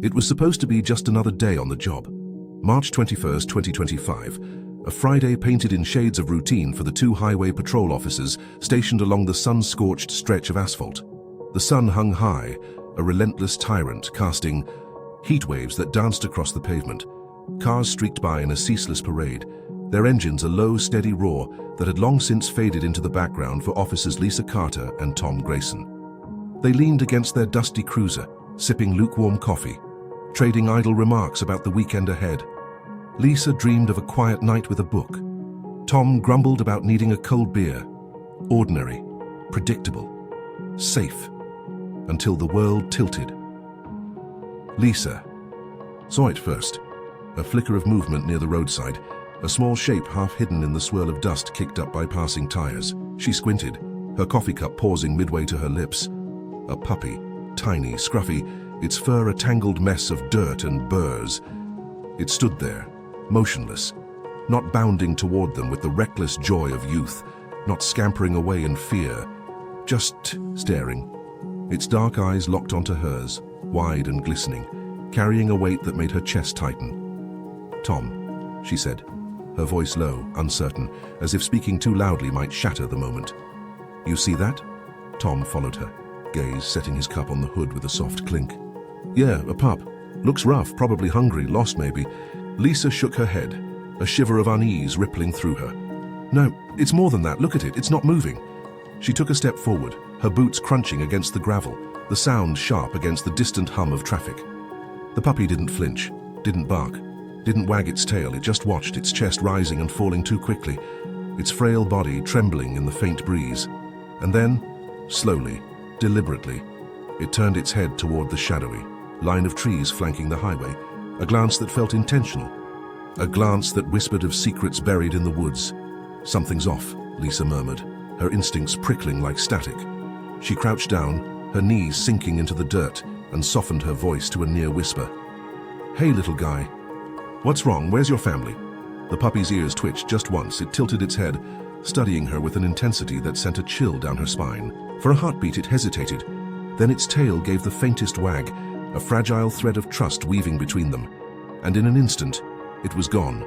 It was supposed to be just another day on the job. March 21st, 2025, a Friday painted in shades of routine for the two highway patrol officers stationed along the sun-scorched stretch of asphalt. The sun hung high, a relentless tyrant casting heat waves that danced across the pavement. Cars streaked by in a ceaseless parade, their engines a low, steady roar that had long since faded into the background for officers Lisa Carter and Tom Grayson. They leaned against their dusty cruiser, sipping lukewarm coffee, trading idle remarks about the weekend ahead. Lisa dreamed of a quiet night with a book. Tom grumbled about needing a cold beer. Ordinary, predictable, safe, until the world tilted. Lisa saw it first. A flicker of movement near the roadside, a small shape half hidden in the swirl of dust kicked up by passing tires. She squinted, her coffee cup pausing midway to her lips. A puppy, tiny, scruffy, its fur a tangled mess of dirt and burrs. It stood there, motionless, not bounding toward them with the reckless joy of youth, not scampering away in fear, just staring. Its dark eyes locked onto hers, wide and glistening, carrying a weight that made her chest tighten. "Tom," she said, her voice low, uncertain, as if speaking too loudly might shatter the moment. "You see that?" Tom followed her, gaze setting his cup on the hood with a soft clink. "Yeah, a pup. Looks rough, probably hungry, lost maybe." Lisa shook her head, a shiver of unease rippling through her. "No, it's more than that. Look at it, it's not moving." She took a step forward, her boots crunching against the gravel, the sound sharp against the distant hum of traffic. The puppy didn't flinch, didn't bark, didn't wag its tail. It just watched, its chest rising and falling too quickly, its frail body trembling in the faint breeze. And then, slowly, deliberately, it turned its head toward the shadowy line of trees flanking the highway, a glance that felt intentional, a glance that whispered of secrets buried in the woods. "Something's off," Lisa murmured, her instincts prickling like static. She crouched down, her knees sinking into the dirt, and softened her voice to a near whisper. "Hey, little guy. What's wrong? Where's your family?" The puppy's ears twitched just once. It tilted its head, studying her with an intensity that sent a chill down her spine. For a heartbeat it hesitated. Then its tail gave the faintest wag, a fragile thread of trust weaving between them. And in an instant, it was gone.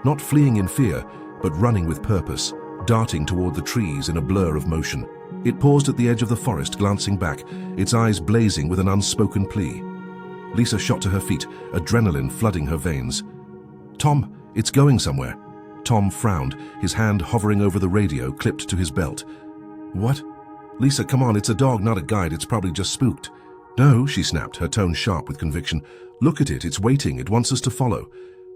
Not fleeing in fear, but running with purpose, darting toward the trees in a blur of motion. It paused at the edge of the forest, glancing back, its eyes blazing with an unspoken plea. Lisa shot to her feet, adrenaline flooding her veins. "Tom, it's going somewhere." Tom frowned, his hand hovering over the radio clipped to his belt. "What?" "Lisa, come on, it's a dog, not a guide. It's probably just spooked." "No," she snapped, her tone sharp with conviction. "Look at it, it's waiting, it wants us to follow."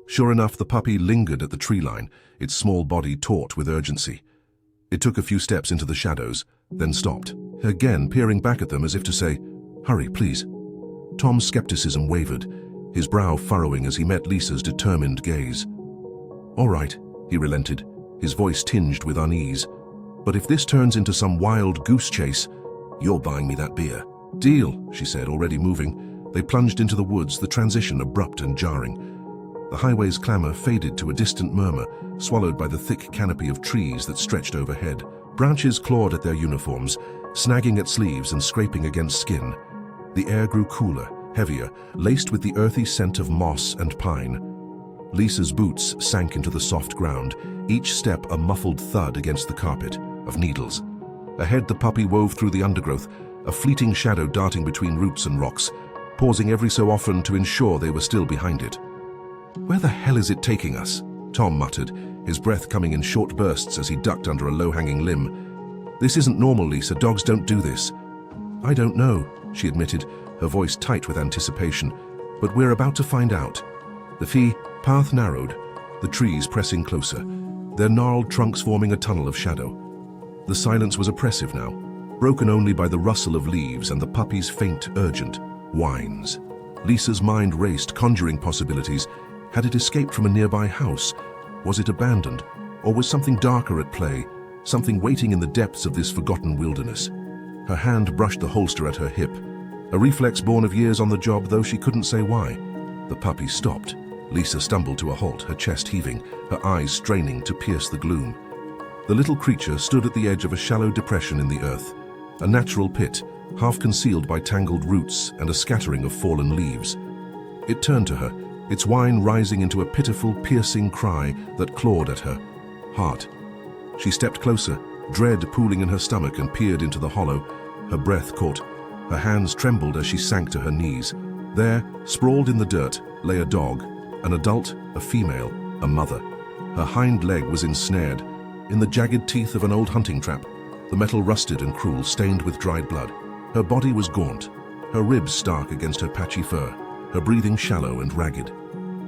Sure enough, the puppy lingered at the tree line, its small body taut with urgency. It took a few steps into the shadows, then stopped, again peering back at them as if to say, "Hurry, please." Tom's skepticism wavered, his brow furrowing as he met Lisa's determined gaze. "All right," he relented, his voice tinged with unease. "But if this turns into some wild goose chase, you're buying me that beer." "Deal," she said, already moving. They plunged into the woods, the transition abrupt and jarring. The highway's clamor faded to a distant murmur, swallowed by the thick canopy of trees that stretched overhead. Branches clawed at their uniforms, snagging at sleeves and scraping against skin. The air grew cooler, heavier, laced with the earthy scent of moss and pine. Lisa's boots sank into the soft ground, each step a muffled thud against the carpet of needles. Ahead the puppy wove through the undergrowth, a fleeting shadow darting between roots and rocks, pausing every so often to ensure they were still behind it. "Where the hell is it taking us?" Tom muttered, his breath coming in short bursts as he ducked under a low-hanging limb. "This isn't normal, Lisa. Dogs don't do this." "I don't know," she admitted, her voice tight with anticipation. "But we're about to find out." The path narrowed, the trees pressing closer, their gnarled trunks forming a tunnel of shadow. The silence was oppressive now, broken only by the rustle of leaves and the puppy's faint, urgent whines. Lisa's mind raced, conjuring possibilities. Had it escaped from a nearby house? Was it abandoned? Or was something darker at play, something waiting in the depths of this forgotten wilderness? Her hand brushed the holster at her hip, a reflex born of years on the job, though she couldn't say why. The puppy stopped. Lisa stumbled to a halt, her chest heaving, her eyes straining to pierce the gloom. The little creature stood at the edge of a shallow depression in the earth, a natural pit, half concealed by tangled roots and a scattering of fallen leaves. It turned to her, its whine rising into a pitiful, piercing cry that clawed at her heart. She stepped closer, dread pooling in her stomach, and peered into the hollow. Her breath caught. Her hands trembled as she sank to her knees. There, sprawled in the dirt, lay a dog, an adult, a female, a mother. Her hind leg was ensnared in the jagged teeth of an old hunting trap, the metal rusted and cruel, stained with dried blood. Her body was gaunt, her ribs stark against her patchy fur, her breathing shallow and ragged.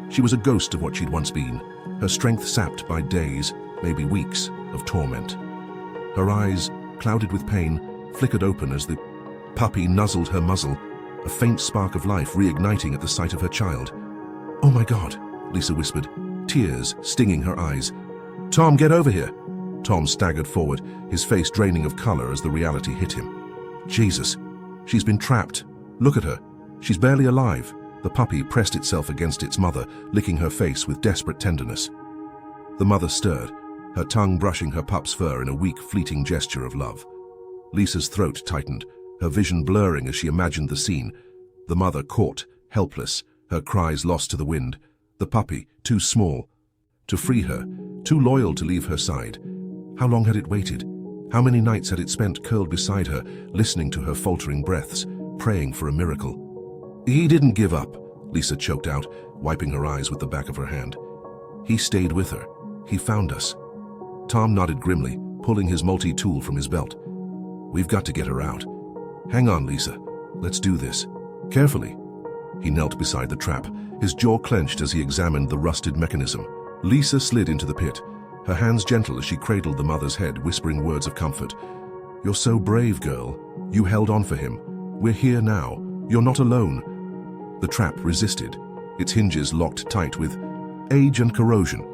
She was a ghost of what she'd once been, her strength sapped by days, maybe weeks, of torment. Her eyes, clouded with pain, flickered open as the puppy nuzzled her muzzle, a faint spark of life reigniting at the sight of her child. "Oh my God," Lisa whispered, tears stinging her eyes. "Tom, get over here." Tom staggered forward, his face draining of color as the reality hit him. "Jesus, she's been trapped. Look at her. She's barely alive." The puppy pressed itself against its mother, licking her face with desperate tenderness. The mother stirred, her tongue brushing her pup's fur in a weak, fleeting gesture of love. Lisa's throat tightened, her vision blurring as she imagined the scene. The mother caught, helpless, her cries lost to the wind. The puppy, too small to free her, too loyal to leave her side. How long had it waited? How many nights had it spent curled beside her, listening to her faltering breaths, praying for a miracle? "He didn't give up," Lisa choked out, wiping her eyes with the back of her hand. "He stayed with her. He found us." Tom nodded grimly, pulling his multi-tool from his belt. "We've got to get her out. Hang on, Lisa. Let's do this. Carefully." He knelt beside the trap, his jaw clenched as he examined the rusted mechanism. Lisa slid into the pit, her hands gentle as she cradled the mother's head, whispering words of comfort. "You're so brave, girl. You held on for him. We're here now. You're not alone." The trap resisted, its hinges locked tight with age and corrosion.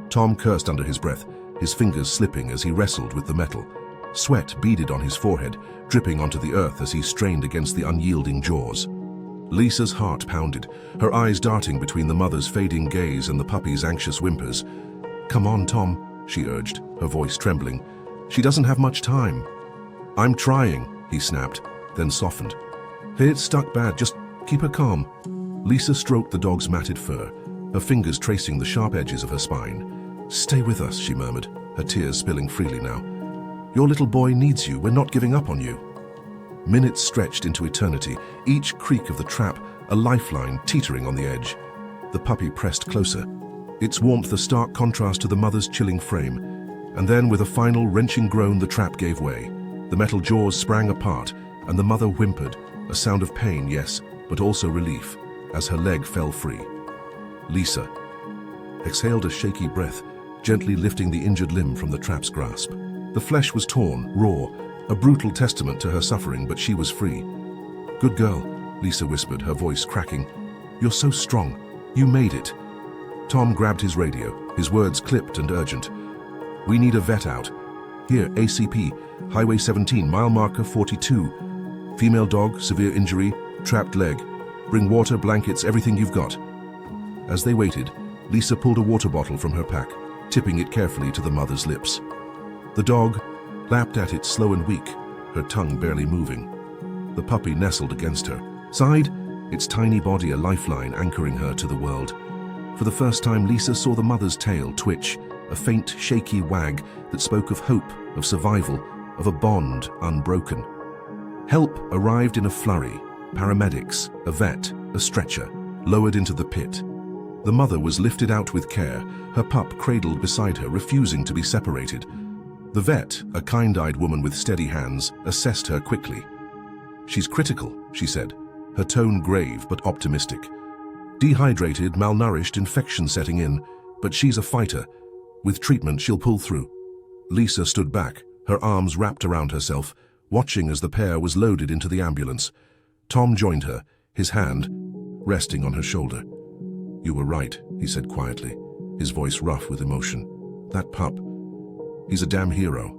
Tom cursed under his breath, his fingers slipping as he wrestled with the metal. Sweat beaded on his forehead, dripping onto the earth as he strained against the unyielding jaws. Lisa's heart pounded, her eyes darting between the mother's fading gaze and the puppy's anxious whimpers. "Come on, Tom," she urged, her voice trembling. "She doesn't have much time." "I'm trying," he snapped, then softened. "Hey, it's stuck bad, just keep her calm." Lisa stroked the dog's matted fur, her fingers tracing the sharp edges of her spine. "Stay with us," she murmured, her tears spilling freely now. "Your little boy needs you. We're not giving up on you." Minutes stretched into eternity, each creak of the trap a lifeline teetering on the edge. The puppy pressed closer, its warmth a stark contrast to the mother's chilling frame. And then, with a final wrenching groan, the trap gave way. The metal jaws sprang apart, and the mother whimpered, a sound of pain, yes, but also relief, as her leg fell free. Lisa exhaled a shaky breath, gently lifting the injured limb from the trap's grasp. The flesh was torn, raw, a brutal testament to her suffering, but she was free. "Good girl," Lisa whispered, her voice cracking. "You're so strong. You made it." Tom grabbed his radio, his words clipped and urgent. "We need a vet out. Here, ACP, Highway 17, mile marker 42. Female dog, severe injury, trapped leg. Bring water, blankets, everything you've got." As they waited, Lisa pulled a water bottle from her pack, tipping it carefully to the mother's lips. The dog lapped at it slow and weak, her tongue barely moving. The puppy nestled against her side, its tiny body a lifeline anchoring her to the world. For the first time, Lisa saw the mother's tail twitch, a faint, shaky wag that spoke of hope, of survival, of a bond unbroken. Help arrived in a flurry. Paramedics, a vet, a stretcher, lowered into the pit. The mother was lifted out with care, her pup cradled beside her, refusing to be separated. The vet, a kind-eyed woman with steady hands, assessed her quickly. "She's critical," she said, her tone grave but optimistic. "Dehydrated, malnourished, infection setting in, but she's a fighter. With treatment, she'll pull through." Lisa stood back, her arms wrapped around herself, watching as the pair was loaded into the ambulance. Tom joined her, his hand resting on her shoulder. "You were right," he said quietly, his voice rough with emotion. "That pup, he's a damn hero."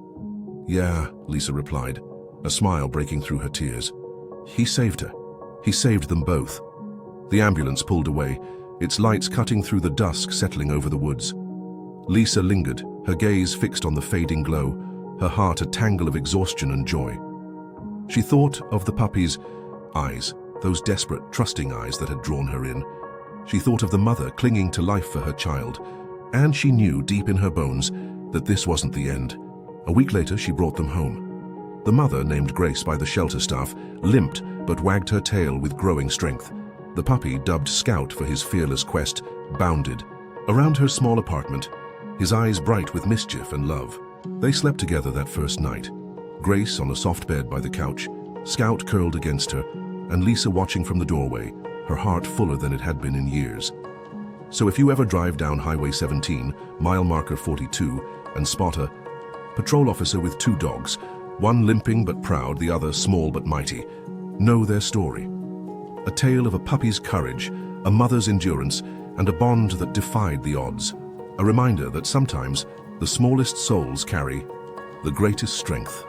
"Yeah," Lisa replied, a smile breaking through her tears. "He saved her. He saved them both." The ambulance pulled away, its lights cutting through the dusk settling over the woods. Lisa lingered, her gaze fixed on the fading glow, her heart a tangle of exhaustion and joy. She thought of the puppy's eyes, those desperate, trusting eyes that had drawn her in, She thought of the mother clinging to life for her child, and she knew deep in her bones that this wasn't the end. A week later, she brought them home. The mother, named Grace by the shelter staff, limped but wagged her tail with growing strength. The puppy, dubbed Scout for his fearless quest, bounded around her small apartment, his eyes bright with mischief and love. They slept together that first night. Grace on a soft bed by the couch, Scout curled against her, and Lisa watching from the doorway, her heart fuller than it had been in years. So if you ever drive down Highway 17, mile marker 42, and spot a patrol officer with two dogs, one limping but proud, the other small but mighty, know their story. A tale of a puppy's courage, a mother's endurance, and a bond that defied the odds. A reminder that sometimes the smallest souls carry the greatest strength.